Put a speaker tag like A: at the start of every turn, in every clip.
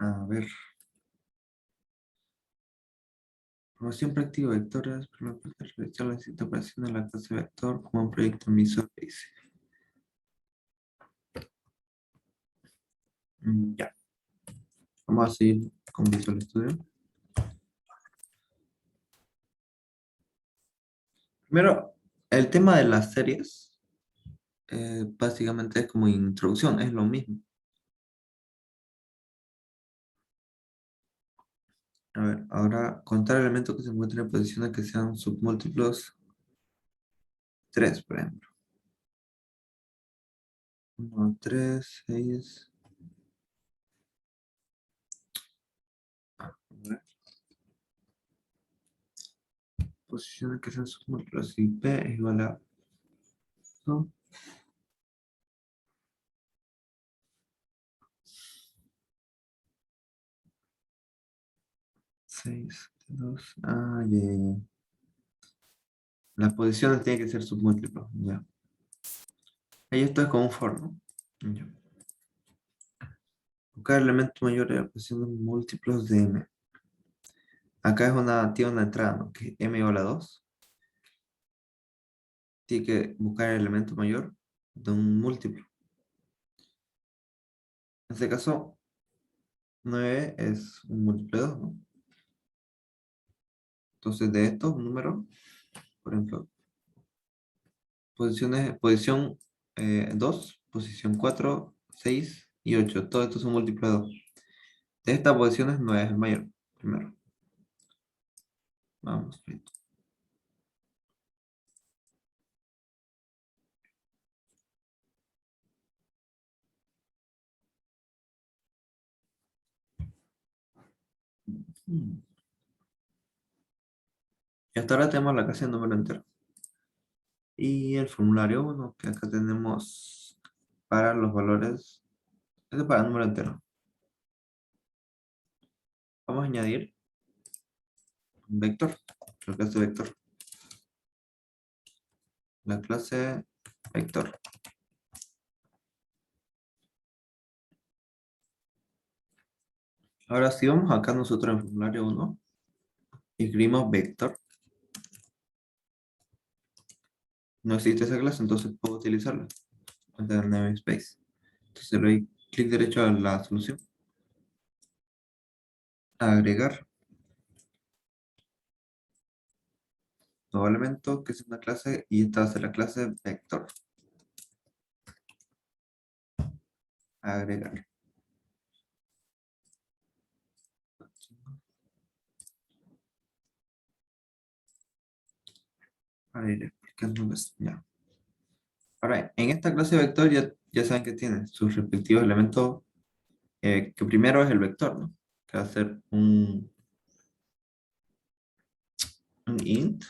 A: A ver. Programación práctica de vectores. Primero, realizar la cita operación de la clase vector como un proyecto emisor, dice. Ya. Vamos a seguir con Visual Studio. Primero, el tema de las series, básicamente es como introducción, es lo mismo. A ver, ahora contar elementos que se encuentren en posiciones que sean submúltiplos 3, por ejemplo. 1, 3, 6. Posiciones que sean submúltiplos y P es igual a 6, 2. Ah, ya, ya, ya. Las posiciones tienen que ser submúltiplos, ya. Ahí esto es como un for, ¿no? Ya. Buscar elementos mayores de la posición de múltiplos de M. Acá tiene una entrada, ¿no? Que es M igual a 2. Tiene que buscar el elemento mayor de un múltiplo. En este caso, 9 es un múltiplo de 2, ¿no? Entonces, de estos números, por ejemplo, posición 2, posición 4, 6 y 8. Todos estos son múltiplos de 2. De estas posiciones, 9 es el mayor, primero. Vamos, listo. Y hasta ahora tenemos la clase de número entero. Y el formulario 1, que acá tenemos para los valores. Este es para el número entero. Vamos a añadir un vector, la clase vector. La clase vector. Ahora si vamos acá nosotros en el formulario 1, escribimos vector. No existe esa clase, entonces puedo utilizarla. Desde el namespace. Entonces le doy clic derecho a la solución. Agregar. Nuevo elemento que es una clase y esta va a ser la clase vector. Agregar. Aire, porque no es ya. Ahora, en esta clase vector ya saben que tiene sus respectivos elementos, que primero es el vector, ¿no? Que va a ser un int,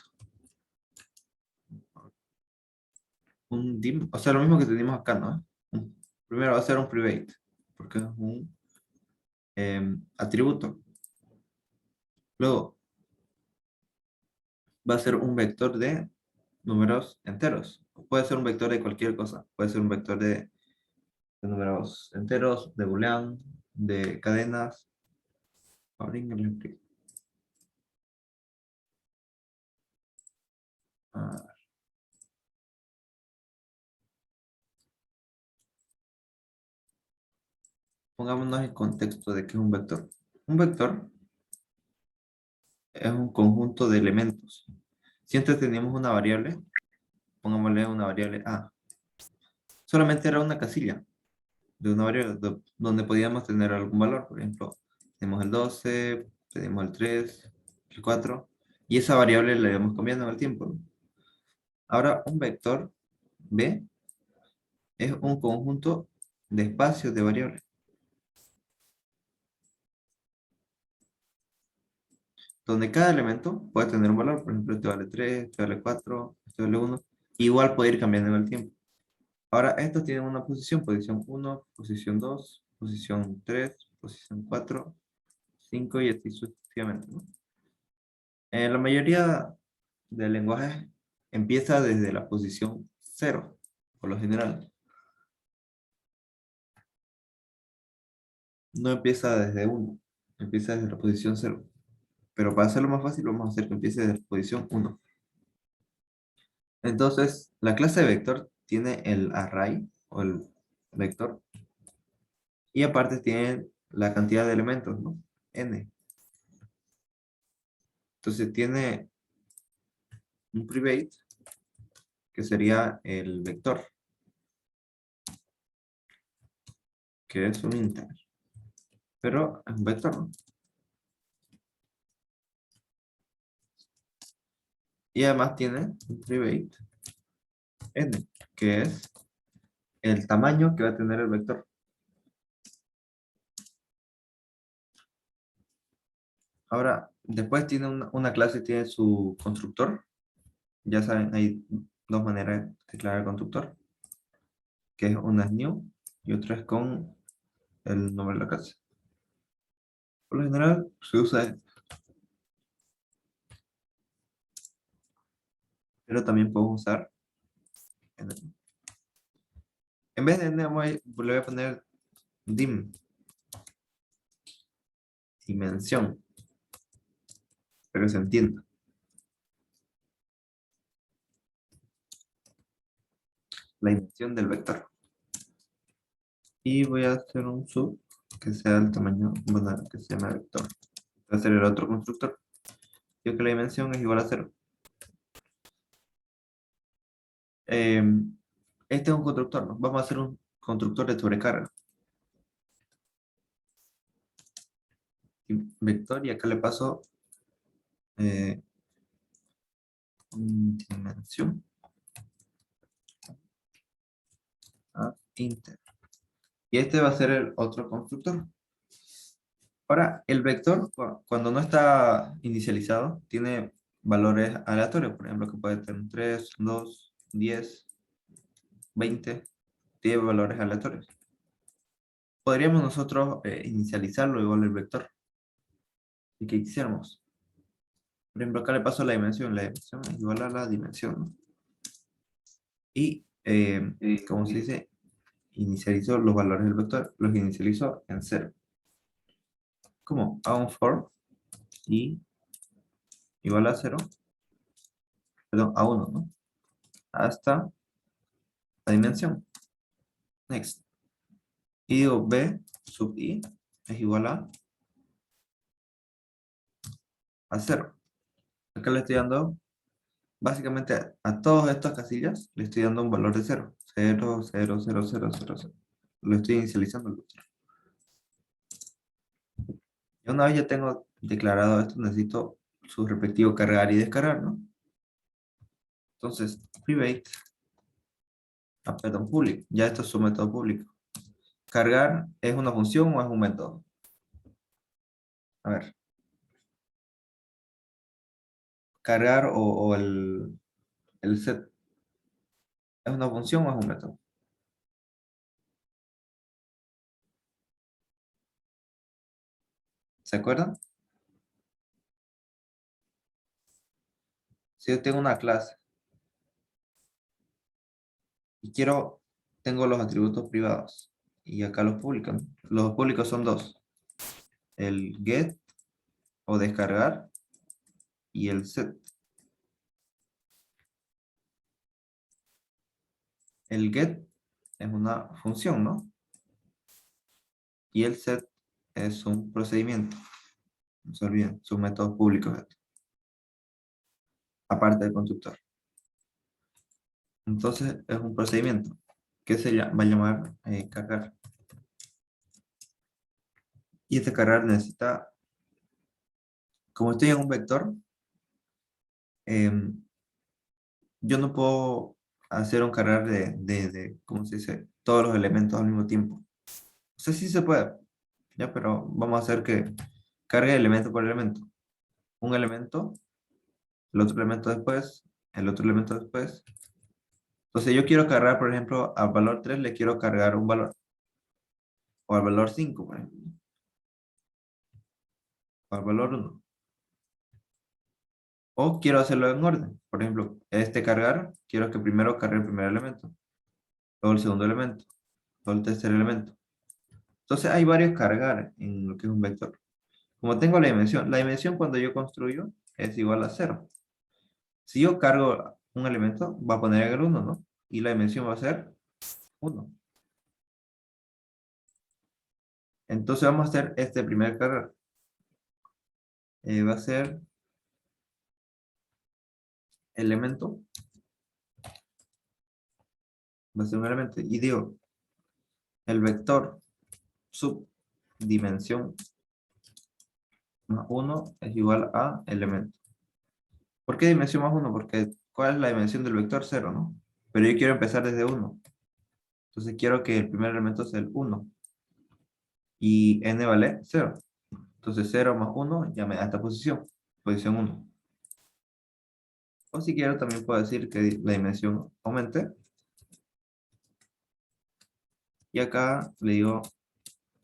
A: un dim, o sea, lo mismo que tenemos acá, ¿no? Primero va a ser un private, porque es un atributo. Luego va a ser un vector de números enteros. Puede ser un vector de cualquier cosa. Puede ser un vector de números enteros, de boolean, de cadenas. Ahora les explico. Ah, pongámonos en contexto de qué es un vector. Un vector es un conjunto de elementos. Si antes teníamos una variable, pongámosle una variable A. Solamente era una casilla de una variable donde podíamos tener algún valor. Por ejemplo, tenemos el 12, tenemos el 3, el 4, y esa variable la íbamos cambiando en el tiempo, ¿no? Ahora, un vector B es un conjunto de espacios de variables, donde cada elemento puede tener un valor. Por ejemplo, este vale 3, este vale 4, este vale 1. Igual puede ir cambiando en el tiempo. Ahora, estos tienen una posición 1, posición 2, posición 3, posición 4, 5 y así sucesivamente, ¿no? La mayoría de lenguajes empieza desde la posición 0, por lo general. no empieza desde 1, empieza desde la posición 0. Pero para hacerlo más fácil, vamos a hacer que empiece desde la posición 1. Entonces, la clase de vector tiene el array o el vector y aparte tiene la cantidad de elementos, ¿no? N. Entonces tiene un private que sería el vector, que es un integer. Pero es un vector, ¿no? Y además tiene un private N, que es el tamaño que va a tener el vector. Ahora, después tiene una clase, tiene su constructor. Ya saben, hay dos maneras de declarar el constructor, que es una es new y otra es con el nombre de la clase. Por lo general se usa este, pero también podemos usar en vez de n, le voy a poner dim, dimensión, para que se entienda. La dimensión del vector. Y voy a hacer un sub que sea el tamaño, bueno, que se llama vector. Voy a hacer el otro constructor. Yo que la dimensión es igual a 0. Este es un constructor, ¿no? Vamos a hacer un constructor de sobrecarga. Vector y acá le paso dimensión a inter. Y este va a ser el otro constructor. Ahora, el vector, cuando no está inicializado, tiene valores aleatorios. Por ejemplo, que puede tener 3, 2, 10, 20. Tiene valores aleatorios. Podríamos nosotros inicializarlo igual el vector. ¿Y qué quisiéramos? Por ejemplo, acá le paso la dimensión. La dimensión es igual a la dimensión, ¿no? Y, como se dice, inicializó los valores del vector. Los inicializó en 0. ¿Cómo? A un for y igual a 0. Perdón, a 1, ¿no? Hasta la dimensión. Next. Y digo b sub i es igual a 0. Acá le estoy dando, básicamente a todas estas casillas, le estoy dando un valor de 0. 0, 0, 0, 0, 0, 0. Lo estoy inicializando el vector. Y una vez ya tengo declarado esto, necesito su respectivo cargar y descargar, ¿no? Entonces, private, perdón, public. Ya esto es su método público. ¿Cargar es una función o es un método? A ver. Cargar o el set, ¿es una función o es un método? ¿Se acuerdan? Si yo tengo una clase y tengo los atributos privados y acá los públicos, ¿no? Los públicos son dos, el get o descargar y el set. El get es una función, ¿no? Y el set es un procedimiento. No se olviden, son métodos públicos, aparte del constructor. Entonces es un procedimiento que va a llamar cargar. Y este cargar necesita, como estoy en un vector, yo no puedo hacer un cargar ¿cómo se dice? Todos los elementos al mismo tiempo. O sea, sí se puede, ya, pero vamos a hacer que cargue elemento por elemento. Un elemento, el otro elemento después, el otro elemento después. Entonces yo quiero cargar, por ejemplo, al valor 3 le quiero cargar un valor. O al valor 5, por ejemplo. O al valor 1. O quiero hacerlo en orden. Por ejemplo, este cargar, quiero que primero cargue el primer elemento, luego el segundo elemento, luego el tercer elemento. Entonces hay varios cargar en lo que es un vector. Como tengo la dimensión cuando yo construyo es igual a cero. Si yo cargo un elemento, va a poner en el 1, ¿no? Y la dimensión va a ser 1. Entonces vamos a hacer este primer cargar. Va a ser elemento. Va a ser un elemento. Y digo, el vector subdimensión más 1 es igual a elemento. ¿Por qué dimensión más 1? Porque ¿cuál es la dimensión del vector? 0, ¿no? Pero yo quiero empezar desde 1. Entonces quiero que el primer elemento sea el 1. Y n vale 0. Entonces 0 más 1 ya me da esta posición. Posición 1. O si quiero también puedo decir que la dimensión aumente. Y acá le digo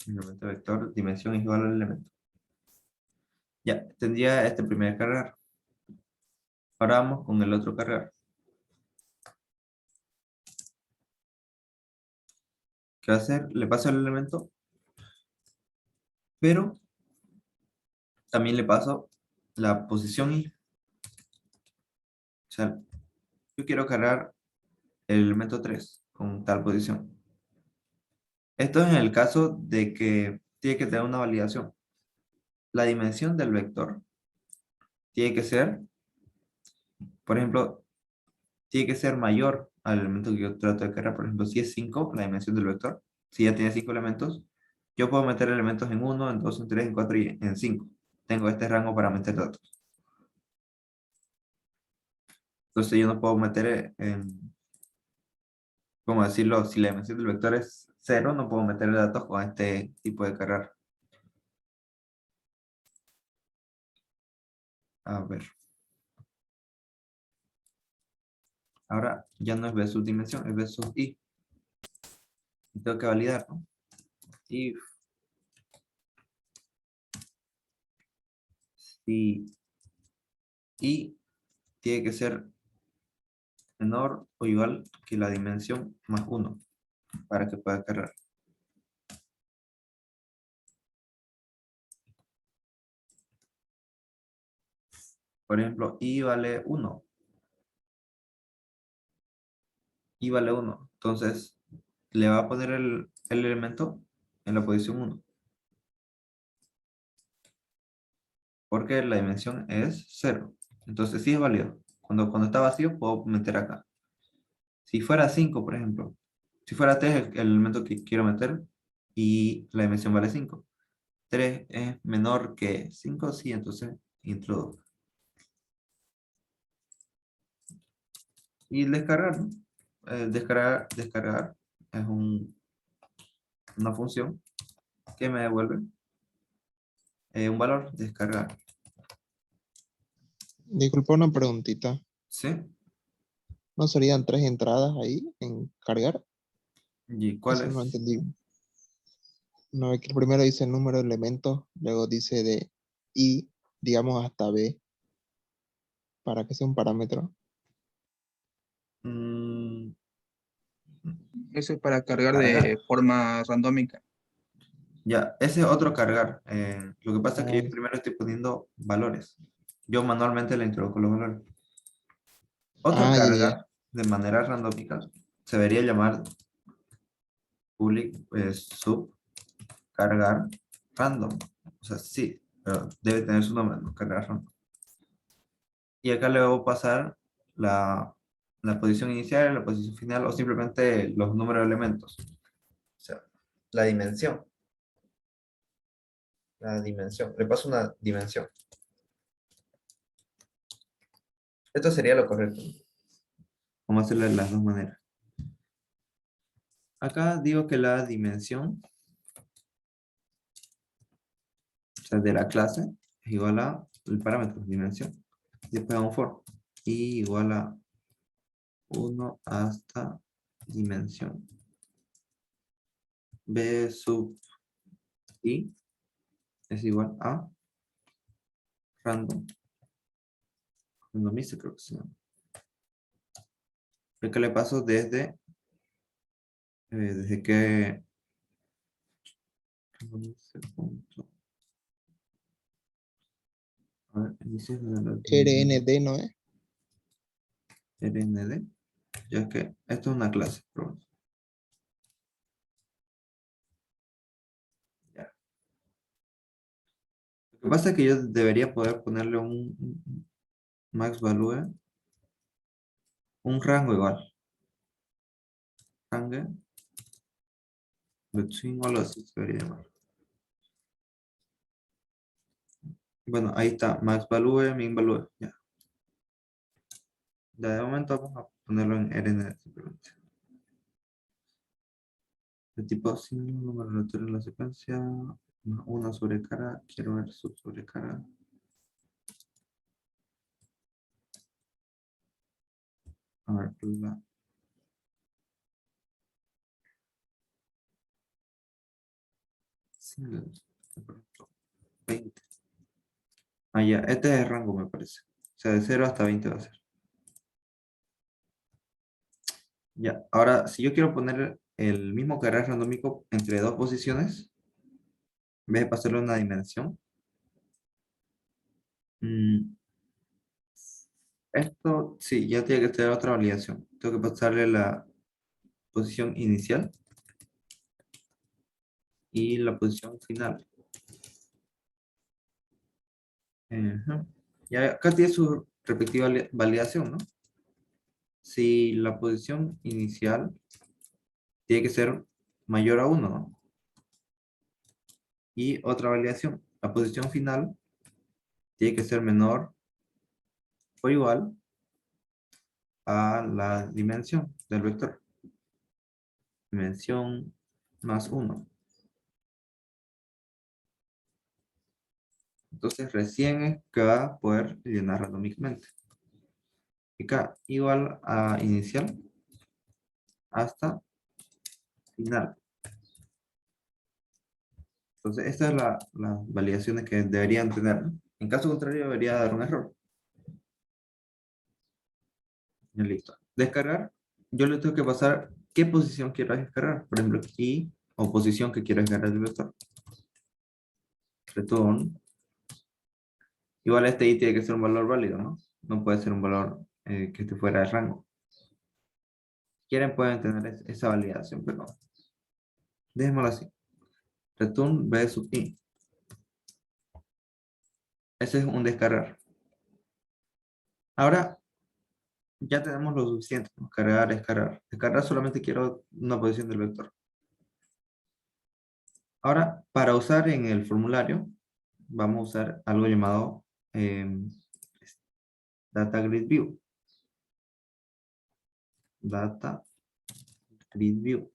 A: elemento vector, dimensión es igual al elemento. Ya, tendría este primer cargar. Ahora vamos con el otro cargar. ¿Qué va a hacer? Le paso el elemento, pero también le paso la posición y, o sea, yo quiero cargar el elemento 3 con tal posición. Esto es en el caso de que tiene que tener una validación. La dimensión del vector tiene que ser, por ejemplo, tiene que ser mayor al elemento que yo trato de cargar. Por ejemplo, si es 5 la dimensión del vector, si ya tiene 5 elementos, yo puedo meter elementos en 1, en 2, en 3, en 4 y en 5. Tengo este rango para meter datos. Entonces yo no puedo meter en, ¿cómo decirlo? Si la dimensión del vector es 0, no puedo meter datos con este tipo de cargar. A ver. Ahora ya no es B subdimensión, es B sub I. Y tengo que validar, ¿no? If si I tiene que ser menor o igual que la dimensión más 1 para que pueda cargar. Por ejemplo, I vale 1. I vale 1. Entonces, le va a poner el elemento en la posición 1. Porque la dimensión es 0. Entonces, sí es válido. Cuando está vacío, puedo meter acá. Si fuera 5, por ejemplo. Si fuera 3 el elemento que quiero meter y la dimensión vale 5. 3 es menor que 5, sí, entonces introduzco. Y descargar, ¿no? Descargar es una función que me devuelve un valor, descargar.
B: Disculpa una preguntita.
A: ¿Sí?
B: ¿No serían 3 entradas ahí en cargar?
A: ¿Y cuál
B: Eso no
A: es?
B: entendí. No, es que primero dice el número de elementos, luego dice de I, digamos hasta B, para que sea un parámetro.
A: Mm,
C: Eso es para cargar
A: cargar.
C: de forma randómica.
A: Ya, ese es otro cargar. Lo que pasa es que
B: Ah,
A: yo primero estoy poniendo valores. Yo manualmente le introduzco los valores. Otro
B: ya, ya.
A: cargar de manera randómica se debería llamar public sub cargar random. O sea, sí, pero debe tener su nombre, ¿no? Cargar random. Y acá le voy a pasar la posición inicial, la posición final o simplemente los números de elementos. O sea, la dimensión. La dimensión. Le paso una dimensión. Esto sería lo correcto. Vamos a hacerlo de las dos maneras. Acá digo que la dimensión, o sea, de la clase, es igual a el parámetro, dimensión. Después hago un for. Y igual a 1 hasta dimensión. B sub I es igual a random. Randomizer creo que se llama. El que le paso desde que 11 punto. A ver, índice de la
B: RND, ¿no es?
A: RND. Ya que esto es una clase. Pero ya. Lo que pasa es que yo debería poder ponerle un max value, un rango igual. Rango between o algo así se debería llamar. Bueno, ahí está, max value, min value. Ya. Ya de momento vamos a ponerlo en RND simplemente. De tipo signo, número aleatorio en la secuencia, una sobrecarga, quiero ver su sobrecarga. A ver, single, de pronto, 20. Ah, ya, este es el rango, me parece. O sea, de 0 hasta 20 va a ser. Ya, ahora, si yo quiero poner el mismo carrera randómico entre dos posiciones, en vez de pasarle una dimensión, mm, esto sí, ya tiene que tener otra validación. Tengo que pasarle la posición inicial y la posición final. Ajá. Y acá tiene su respectiva validación, ¿no? Si la posición inicial tiene que ser mayor a 1, ¿no? Y otra validación, la posición final tiene que ser menor o igual a la dimensión del vector. Dimensión más 1. Entonces recién es que va a poder llenar randómicamente. Y acá igual a inicial hasta final. Entonces estas son las validaciones que deberían tener, ¿no? En caso contrario debería dar un error. Ya listo. Descargar. Yo le tengo que pasar qué posición quiero descargar. Por ejemplo, aquí, o posición que quiero descargar del vector. Return. Igual este i tiene que ser un valor válido, ¿no? No puede ser un valor que esté fuera de rango. Si quieren pueden tener esa validación, pero dejémoslo así. Return b sub i. Ese es un descargar. Ahora ya tenemos lo suficiente, ¿no? Cargar, descargar. Descargar solamente quiero una posición del vector. Ahora, para usar en el formulario, vamos a usar algo llamado Data Grid View. Data Grid View.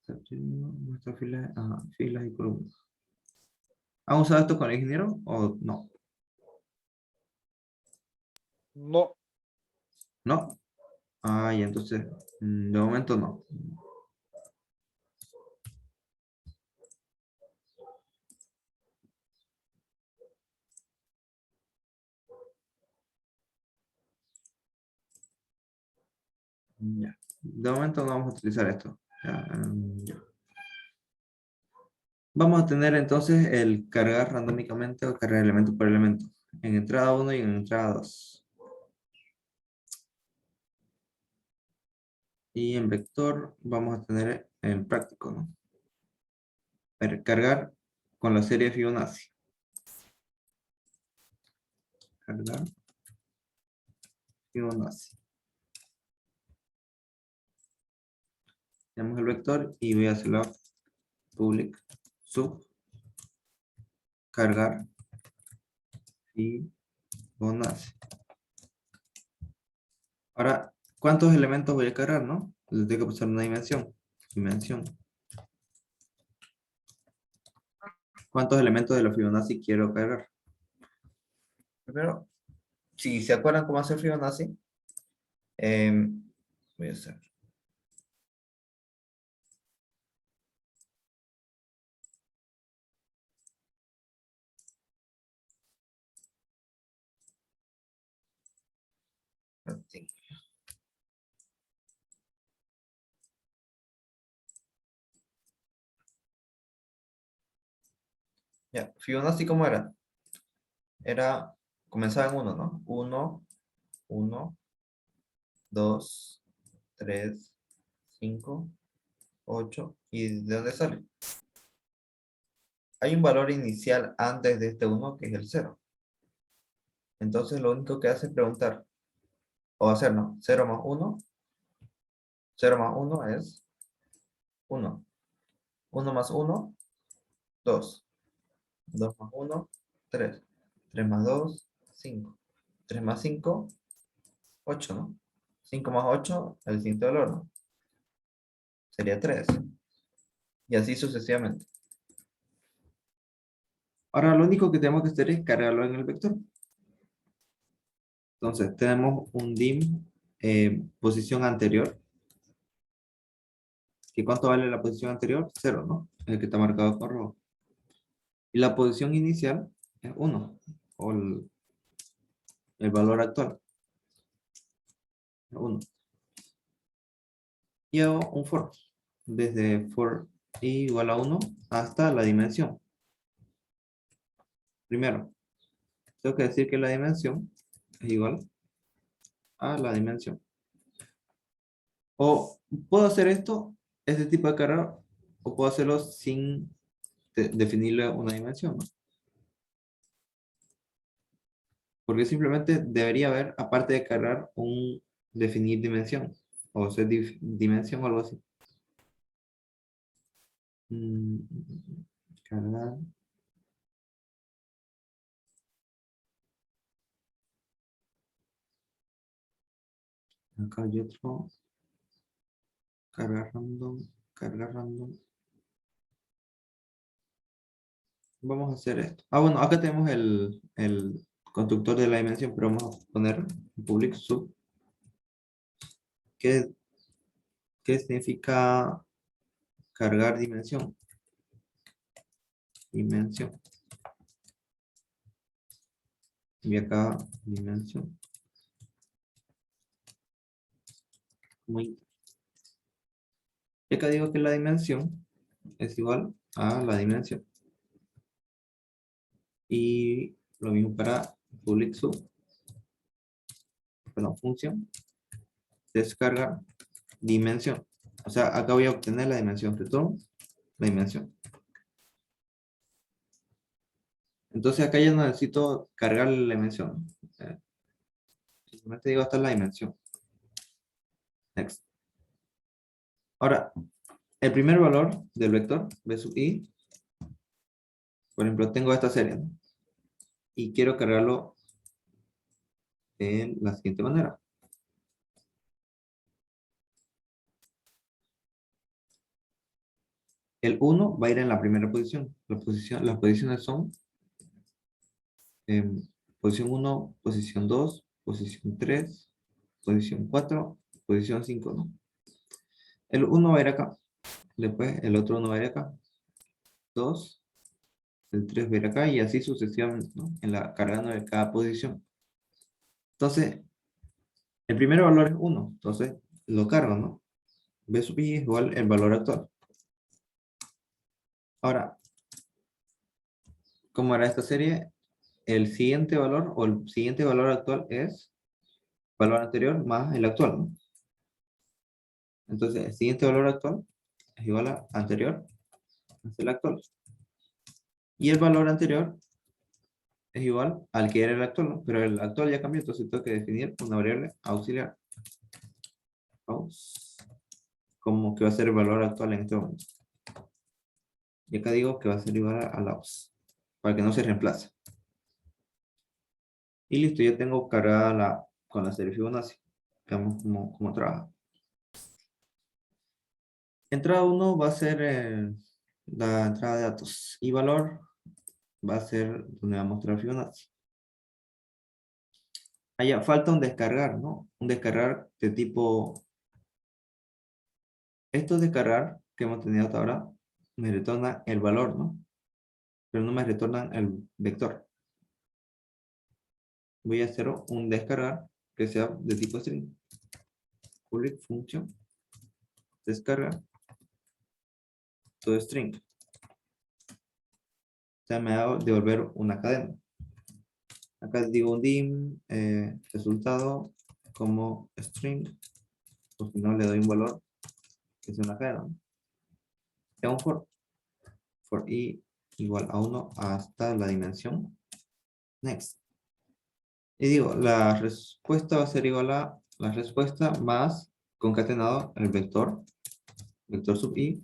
A: Nuestra filas y columnas. ¿Han usado esto con el ingeniero o no?
D: No.
A: ¿No? Ah, y entonces, de momento no. Ya. De momento no vamos a utilizar esto. Ya, ya. Vamos a tener entonces el cargar randómicamente o cargar elemento por elemento. En entrada 1 y en entrada 2. Y en vector vamos a tener el práctico, ¿no? Cargar con la serie Fibonacci. Cargar Fibonacci. Tenemos el vector y voy a hacerlo public sub cargar Fibonacci. Ahora, ¿cuántos elementos voy a cargar, no? Les tengo que pasar una dimensión. Dimensión. ¿Cuántos elementos de la Fibonacci quiero cargar? Primero, si se acuerdan cómo hacer Fibonacci, voy a hacer. Sí. Ya, Fibonacci, ¿cómo era? Comenzaba en 1, ¿no? 1, 1, 2, 3, 5, 8. ¿Y de dónde sale? Hay un valor inicial antes de este 1 que es el 0. Entonces lo único que hace es preguntar, o hacer, ¿no? 0 más 1. 0 más 1 es 1. 1 más 1, 2. 2 más 1, 3. 3 más 2, 5. 3 más 5, 8, ¿no? 5 más 8, el siguiente valor, ¿no? Sería 3. Y así sucesivamente. Ahora lo único que tenemos que hacer es cargarlo en el vector. Entonces tenemos un dim posición anterior. ¿Y cuánto vale la posición anterior? 0, ¿no? El que está marcado con rojo. Y la posición inicial es 1. O el valor actual. 1. Y hago un for. Desde for i igual a 1 hasta la dimensión. Primero, tengo que decir que la dimensión es igual a la dimensión. O puedo hacer este tipo de carga, o puedo hacerlo sin definirle una dimensión, ¿no? Porque simplemente debería haber, aparte de cargar, un definir dimensión. O ser dimensión o algo así. Cargar. Acá hay otro. Cargar random. Cargar random. Vamos a hacer esto. Ah, bueno, acá tenemos el constructor de la dimensión, pero vamos a poner public sub. ¿Qué significa cargar dimensión? Dimensión. Y acá dimensión. Muy. Y acá digo que la dimensión es igual a la dimensión. Y lo mismo para public sub. Perdón, función. Descarga dimensión. O sea, acá voy a obtener la dimensión. Return la dimensión. Entonces acá ya no necesito cargar la dimensión. Simplemente digo, esta es la dimensión. Next. Ahora, el primer valor del vector, b sub i, por ejemplo, tengo esta serie, ¿no? Y quiero cargarlo de la siguiente manera. El 1 va a ir en la primera posición. Las posiciones son posición 1, posición 2, posición 3, posición 4, posición 5, ¿no? El 1 va a ir acá. Después el otro 1 va a ir acá. 2, el 3 va a ir acá y así sucesivamente, ¿no? Cargando de cada posición. Entonces, el primer valor es 1. Entonces, lo cargo, ¿no? B sub i es igual el valor actual. Ahora, ¿cómo era esta serie? El siguiente valor o el siguiente valor actual es valor anterior más el actual, ¿no? Entonces, el siguiente valor actual es igual a anterior más el actual. Y el valor anterior es igual al que era el actual, ¿no? Pero el actual ya cambió, entonces tengo que definir una variable auxiliar. Como que va a ser el valor actual en este momento. Y acá digo que va a ser igual a la aus, para que no se reemplace. Y listo, ya tengo cargada con la serie Fibonacci. Veamos cómo trabaja. Entrada 1 va a ser la entrada de datos. Y valor va a ser donde va a mostrar Fibonacci. Allá falta un descargar, ¿no? Un descargar de tipo... Estos descargar que hemos tenido hasta ahora me retorna el valor, ¿no? Pero no me retornan el vector. Voy a hacer un descargar que sea de tipo string. Public function descarga todo string. sea, me va a devolver una cadena. Acá digo un dim, resultado como string, o si no le doy un valor que es una cadena. Y un for i igual a 1 hasta la dimensión next. Y digo, la respuesta va a ser igual a la respuesta más concatenado el vector sub i,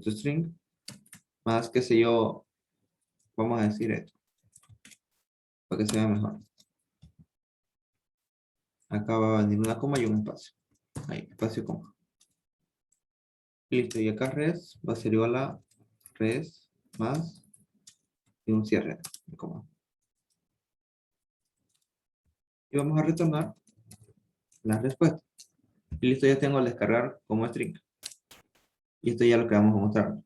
A: to string, más qué sé yo, vamos a decir esto, para que se vea mejor. Acá va a venir una coma y un espacio. Ahí, espacio, coma. Listo, y acá res va a ser igual a res más y un cierre de coma. Y vamos a retornar la respuesta. Y listo, ya tengo el descargar como string. Y esto ya es lo que vamos a mostrar.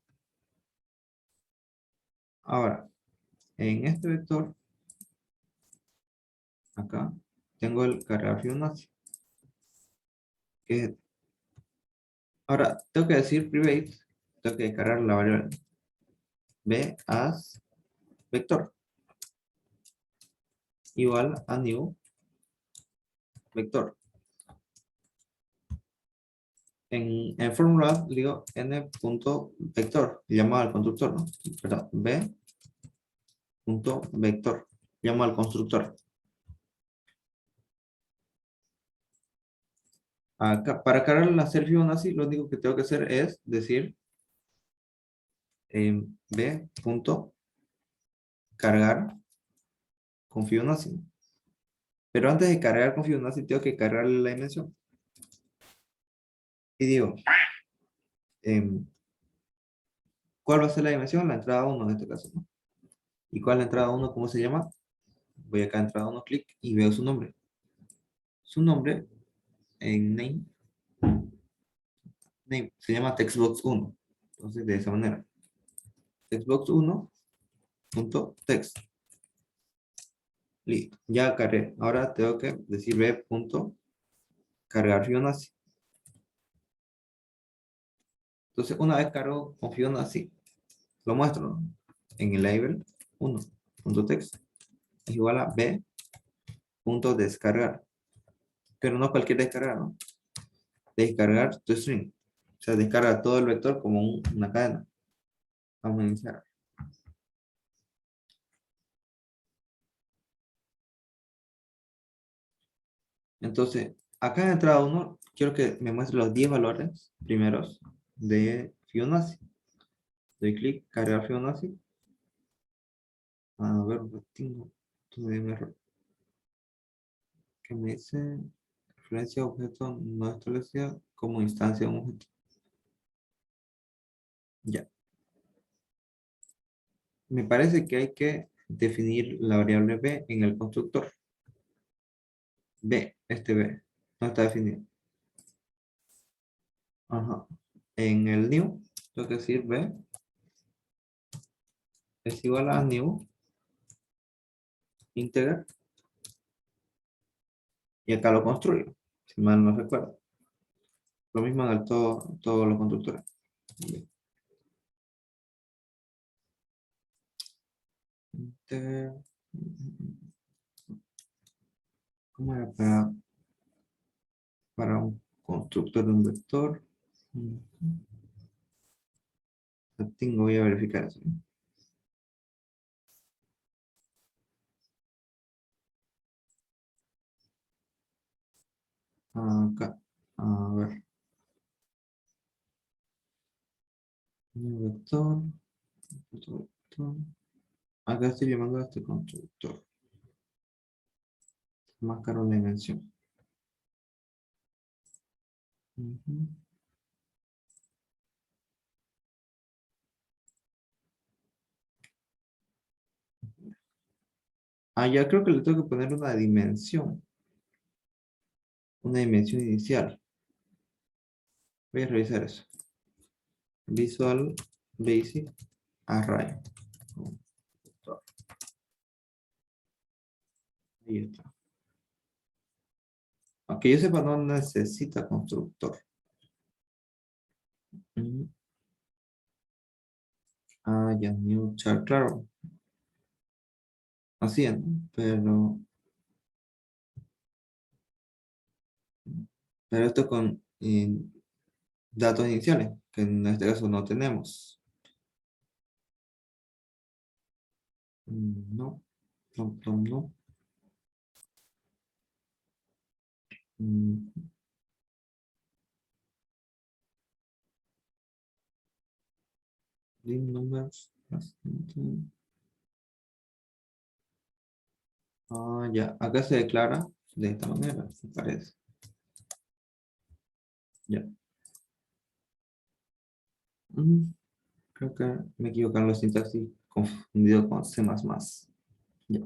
A: Ahora, en este vector, acá, tengo el cargar Fibonacci. Que es este. Ahora, tengo que decir private, tengo que descargar la variable b as vector igual a new vector. En fórmula digo n.vector, llamo al constructor, ¿no? Perdón, b.vector, llamo al constructor. Acá, para cargar la self Fibonacci, lo único que tengo que hacer es decir b.cargar con Fibonacci. Pero antes de cargar con Fibonacci, tengo que cargar la dimensión. Y digo, ¿cuál va a ser la dimensión? La entrada 1 en este caso, ¿no? ¿Y cuál es la entrada 1? ¿Cómo se llama? Voy acá a entrada 1, clic y veo su nombre. Su nombre en name se llama textbox 1. Entonces, de esa manera. Textbox1.text. Listo. Ya cargué. Ahora tengo que decir b.cargar Fibonacci. Entonces, una vez cargo con Fibonacci, lo muestro, ¿no? En el label 1.text es igual a b.descargar. Pero no cualquier descarga, ¿no? Descargar tu string. O sea, descarga todo el vector como una cadena. Vamos a iniciar. Entonces, acá en entrada 1, quiero que me muestre los 10 valores primeros de Fibonacci. Doy clic, cargar Fibonacci. A ver, tengo un error. Que me dice referencia a objeto no establecida como instancia de un objeto. Ya. Me parece que hay que definir la variable b en el constructor. B, este B, no está definido. Ajá. En el new, tengo que decir B es igual a new integer. Y acá lo construyo, si mal no recuerdo. Lo mismo en el todos los constructores. Integer. ¿Cómo era para un constructor de un vector? Voy a verificar eso. Acá. A ver. Un vector. Otro vector. Acá estoy llamando a este constructor. Más caro la dimensión. Ujú. Ya creo que le tengo que poner una dimensión. Una dimensión inicial. Voy a revisar eso. Visual Basic Array. Ahí está. Aunque yo sepa, no necesita constructor. Ah, ya, new chart, claro. Así es, ¿no? Pero esto con datos iniciales, que en este caso no tenemos. No, no. Mm, Dim numbers. Ah, ya, acá se declara de esta manera, me parece. Ya. Mm, Creo que me equivoqué en la sintaxis, confundido con C++. Ya.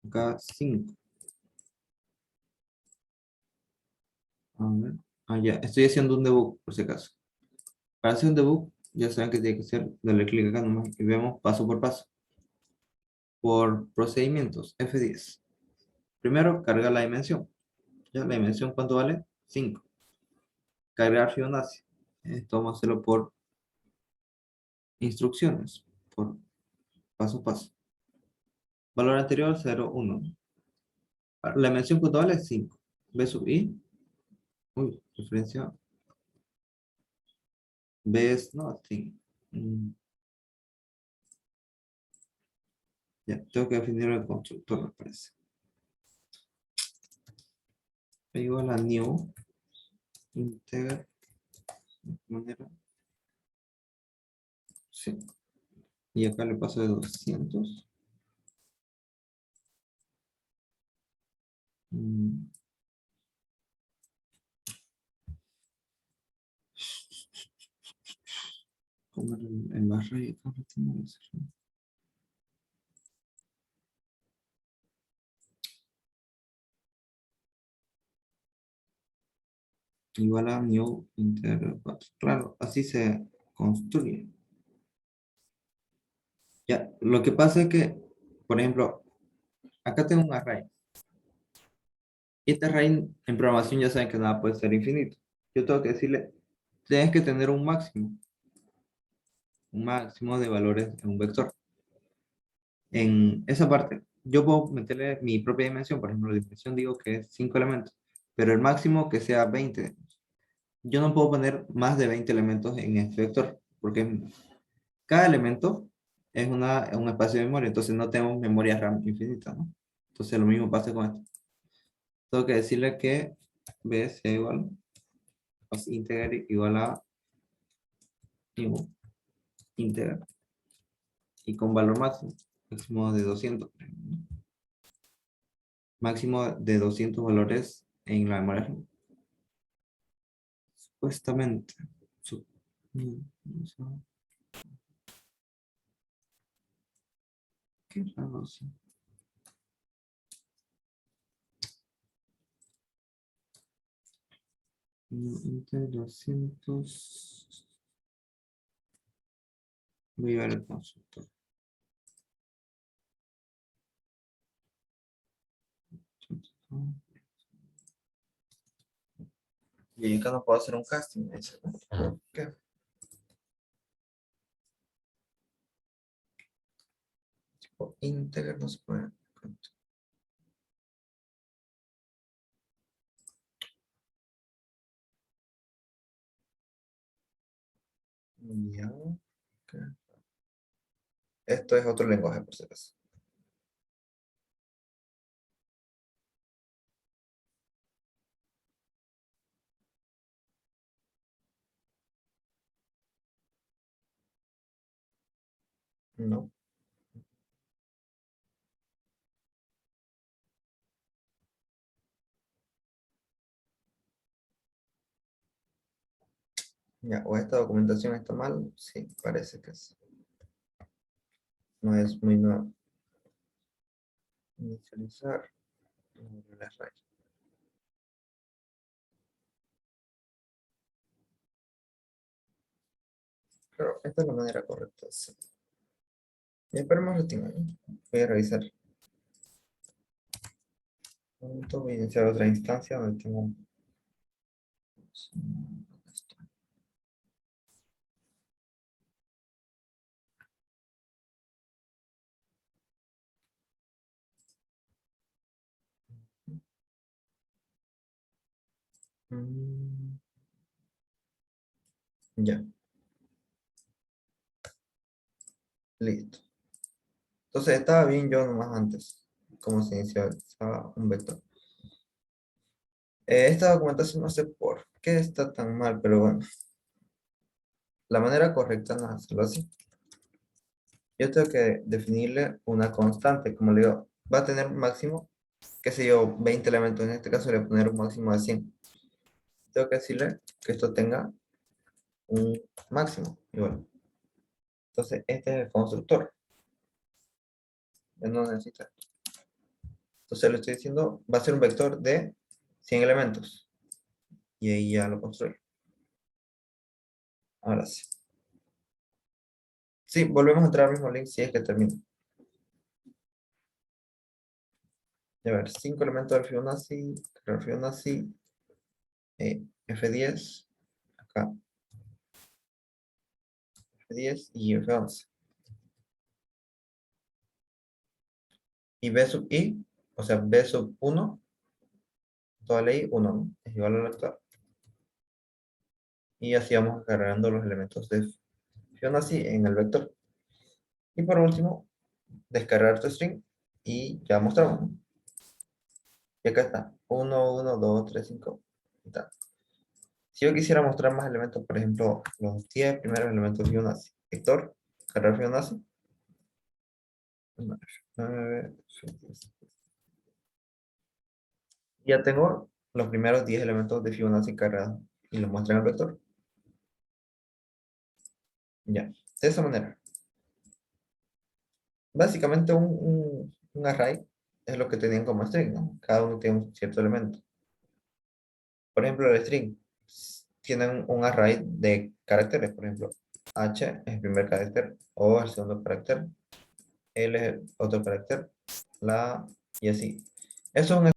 A: Acá 5. A ver. Ah, ya, estoy haciendo un debug, por si acaso. Para hacer un debug, ya saben que tiene que ser, darle clic acá nomás y vemos paso por paso. Por procedimientos, F10. Primero, carga la dimensión. ¿Ya? La dimensión, ¿cuánto vale? 5. Cargar Fibonacci. Esto vamos a hacerlo por instrucciones, por paso a paso. Valor anterior, 0, 1. La dimensión, ¿cuánto vale? 5. B sub I. Uy, referencia. B es, no, sí. Ya, tengo que definir el constructor, me parece. Igual a new integer de manera. Sí. Y acá le paso de 200. Mm, Poner el barra y acá lo tengo que hacer. Igual a new integer. Claro, así se construye. Ya, lo que pasa es que, por ejemplo, acá tengo un array. Y este array en programación ya saben que nada puede ser infinito. Yo tengo que decirle, tienes que tener un máximo de valores en un vector. En esa parte, yo puedo meterle mi propia dimensión, por ejemplo, la dimensión digo que es 5 elementos, pero el máximo que sea 20. Yo no puedo poner más de 20 elementos en este vector, porque cada elemento es un espacio de memoria, entonces no tenemos memoria RAM infinita, ¿no? Entonces lo mismo pasa con esto. Tengo que decirle que b sea igual, integer igual a new integer, y con valor máximo de 200. Máximo de 200 valores en la memoria RAM. Supuestamente. Su- Qué raro, sí. Entre 200. Voy a ver el consultor. Y acá no puedo hacer un casting. Dice, ¿no? ¿Qué? Tipo integer no se puede. Ya, ok. Esto es otro lenguaje, por si acaso. No. Ya, o esta documentación está mal. Sí, parece que es. No es muy nueva. Inicializar. El array. Pero esta es la manera correcta. Sí. Y esperemos que tenga. Voy a revisar. Voy a iniciar otra instancia donde tengo Mm, Ya, listo. Entonces estaba bien yo nomás antes, cómo se inicializaba un vector. Esta documentación no sé por qué está tan mal, pero bueno, la manera correcta no es hacerlo así. Yo tengo que definirle una constante, como le digo, va a tener máximo, qué sé yo, 20 elementos, en este caso le voy a poner un máximo de 100. Tengo que decirle que esto tenga un máximo, igual. Entonces, este es el constructor, ya no necesita. Entonces le estoy diciendo, va a ser un vector de 100 elementos. Y ahí ya lo construyo. Ahora sí. Sí, volvemos a entrar al mismo link si es que termina. Y a ver, 5 elementos del Fibonacci, cargar Fibonacci, F10, acá, F10 y F11. Y B sub I, o sea, B sub 1, toda ley 1, ¿no? Es igual al vector. Y así vamos cargando los elementos de Fibonacci en el vector. Y por último, descargar tu string y ya mostramos, ¿no? Y acá está, 1, 1, 2, 3, 5. Y tal. Si yo quisiera mostrar más elementos, por ejemplo, los 10 primeros elementos de Fibonacci. Vector, cargar Fibonacci. 9, ya tengo los primeros 10 elementos de Fibonacci cargados y los muestro en el vector. Ya, de esa manera. Básicamente un array es lo que tenían como string, ¿no? Cada uno tiene un cierto elemento. Por ejemplo, el string tienen un array de caracteres. Por ejemplo, H es el primer carácter, O es el segundo carácter, L es el otro carácter, la y así. Eso es un